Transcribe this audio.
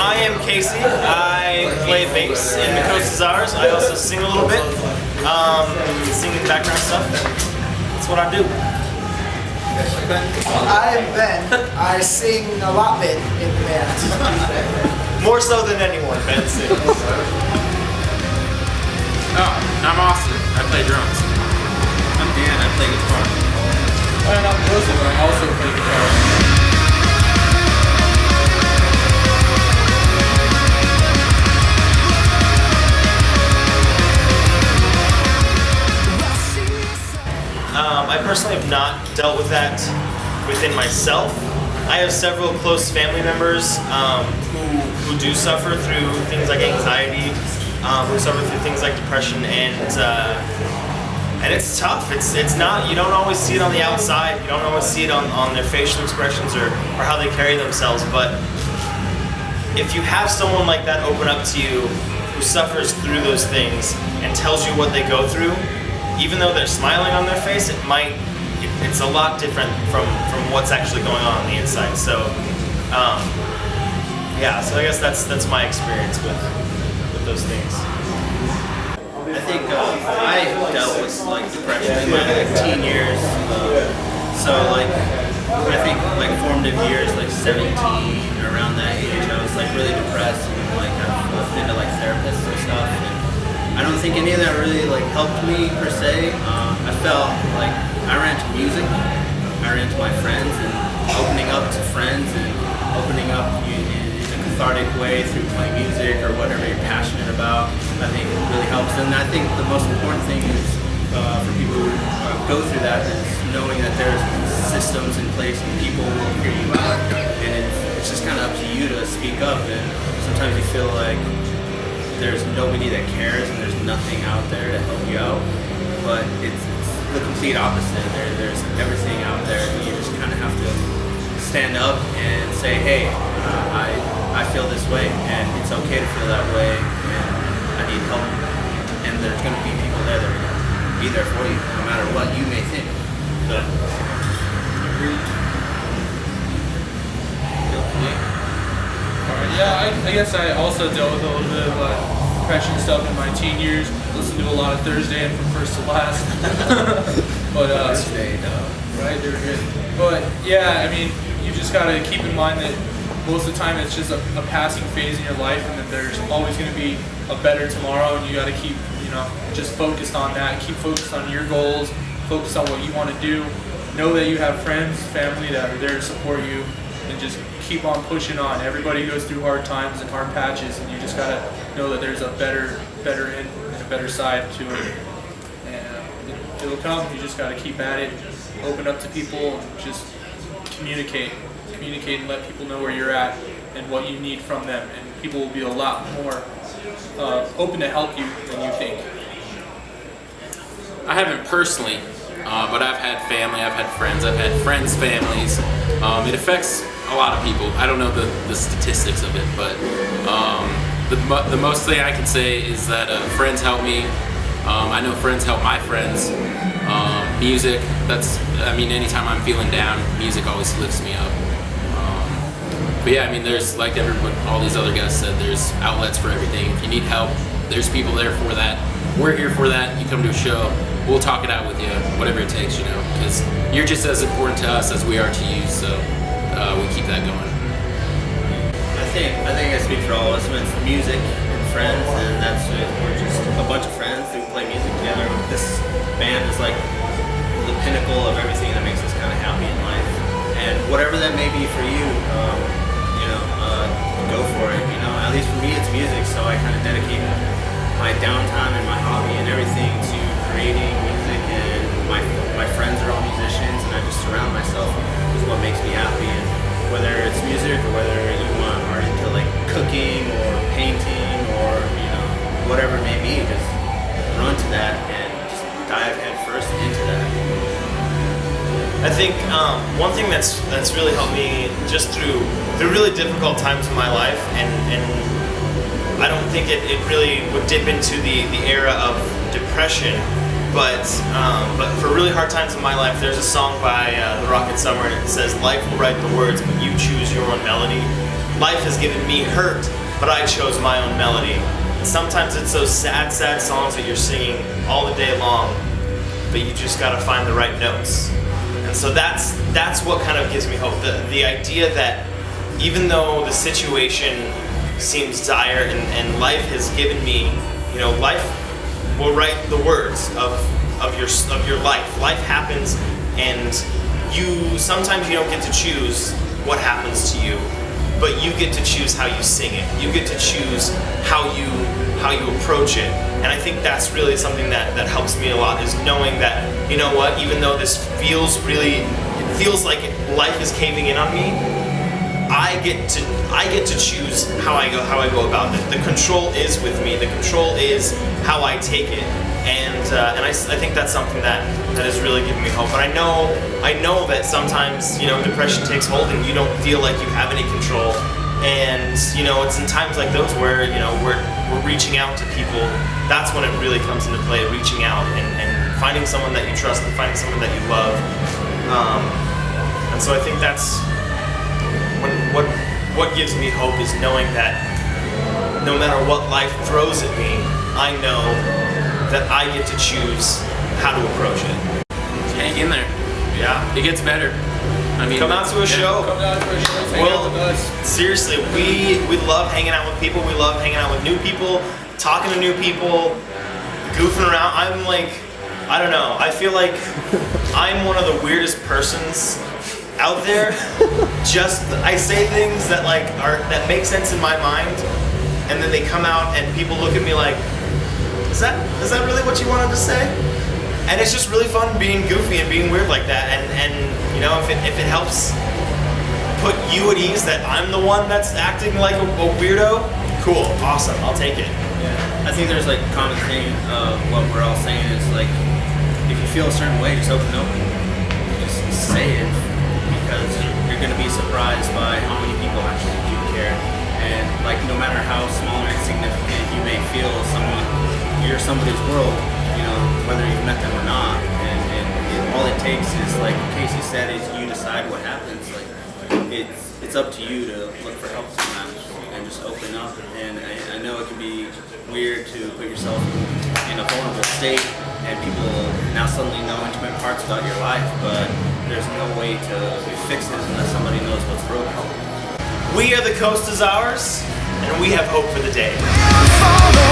I am Casey. I play bass in Mikos Czars. I also sing a little bit, singing background stuff. That's what I do. I am Ben. I sing a lot bit in the band. More so than anyone, Ben sings. Oh, I'm Austin. I play drums. I'm Dan. I play guitar. And I'm Joseph. I also play guitar. I personally have not dealt with that within myself. I have several close family members who do suffer through things like anxiety, who suffer through things like depression, and it's tough. It's not, you don't always see it on the outside. You don't always see it on their facial expressions or how they carry themselves. But if you have someone like that open up to you who suffers through those things and tells you what they go through, even though they're smiling on their face, it's a lot different from what's actually going on the inside. So, yeah. So I guess that's my experience with those things. I think I dealt with like depression in my teen years. So like I think like formative years, like 17, around that age, I was like really depressed and like I've been to like therapists and stuff. I don't think any of that really like helped me per se. I felt like I ran to music, I ran to my friends, and opening up to friends and opening up in a cathartic way through playing music or whatever you're passionate about, I think it really helps. And I think the most important thing is for people who go through that is knowing that there's systems in place and people will hear you out, and it's just kind of up to you to speak up. And sometimes you feel like there's nobody that cares and there's nothing out there to help you out, but it's the complete opposite. There's everything out there, and you just kind of have to stand up and say, hey, I feel this way, and it's okay to feel that way, and I need help. And there's going to be people there that are going to be there for you, no matter what you may think. So, Yeah, I guess I also dealt with a little bit of depression stuff in my teen years. Listened to a lot of Thursday and From First to Last. But Thursday, no. Right, they were good. But yeah, I mean, you just gotta keep in mind that most of the time it's just a passing phase in your life, and that there's always gonna be a better tomorrow, and you gotta keep, just focused on that. Keep focused on your goals. Focus on what you want to do. Know that you have friends, family that are there to support you, and just keep on pushing on. Everybody goes through hard times and hard patches, and you just gotta know that there's a better end and a better side to it. And it'll come. You just gotta keep at it. Open up to people and just communicate and let people know where you're at and what you need from them. And people will be a lot more open to help you than you think. I haven't personally, but I've had family, I've had friends, I've had friends' families. It affects a lot of people. I don't know the statistics of it, but the most thing I can say is that friends help me. I know friends help my friends. Music, anytime I'm feeling down, music always lifts me up. But yeah, there's, like all these other guys said, there's outlets for everything. If you need help, there's people there for that. We're here for that. You come to a show, we'll talk it out with you, whatever it takes, because you're just as important to us as we are to you, so we keep that going. I think I speak for all of us. It's music and friends, and that's it. We're just a bunch of friends who play music together. This band is like the pinnacle of everything that makes us kind of happy in life. And whatever that may be for you, go for it. At least for me, it's music, so I kind of dedicate my downtime and my hobby and everything to creating music. And my friends are all musicians, and I just surround myself with what makes me happy. And whether it's music or whether you are into like cooking or painting or whatever it may be, just run to that and just dive head first into that. I think one thing that's really helped me just through really difficult times in my life, and I don't think it really would dip into the era of depression, but for really hard times in my life, there's a song by The Rocket Summer, and it says, "Life will write the words, but you choose your own melody." life has given me hurt, but I chose my own melody. And sometimes it's those sad, sad songs that you're singing all the day long, but you just gotta find the right notes. And so that's what kind of gives me hope. The idea that even though the situation seems dire and life has given me, you know, life will write the words of your life. Life happens, and sometimes you don't get to choose what happens to you, but you get to choose how you sing it. You get to choose how you approach it. And I think that's really something that helps me a lot, is knowing that, you know what, even though this feels like life is caving in on me, I get to choose how I go about it. The control is with me. The control is how I take it. And I think that's something that has really given me hope. And I know that sometimes, you know, depression takes hold and you don't feel like you have any control. And, you know, it's in times like those where, you know, we're reaching out to people. That's when it really comes into play, reaching out and finding someone that you trust and finding someone that you love. And so I think that's what gives me hope, is knowing that no matter what life throws at me, I know that I get to choose how to approach it. Hang in there. Yeah. It gets better. I mean, Come out to a show. Come down for a show, hang out with us. Seriously, we love hanging out with people. We love hanging out with new people, talking to new people, goofing around. I'm like, I don't know. I feel like I'm one of the weirdest persons out there. I say things that that make sense in my mind, and then they come out and people look at me like, is that really what you wanted to say? And it's just really fun being goofy and being weird like that. And you know, if it helps put you at ease that I'm the one that's acting like a weirdo, cool, awesome, I'll take it. Yeah. I think there's like a common thing of what we're all saying is like, if you feel a certain way, just open up. Just say it, because you're going to be surprised by how many people actually do care. And like, no matter how small or insignificant you may feel, you're somebody's world, you know, whether you've met them or not. And all it takes is, like Casey said, is you decide what happens. Like, it's up to you to look for help sometimes and just open up. And I know it can be weird to put yourself in a vulnerable state and people now suddenly know intimate parts about your life, but there's no way to fix this unless somebody knows what's broken. We are The Coast Is Ours, and we have hope for the day. Follow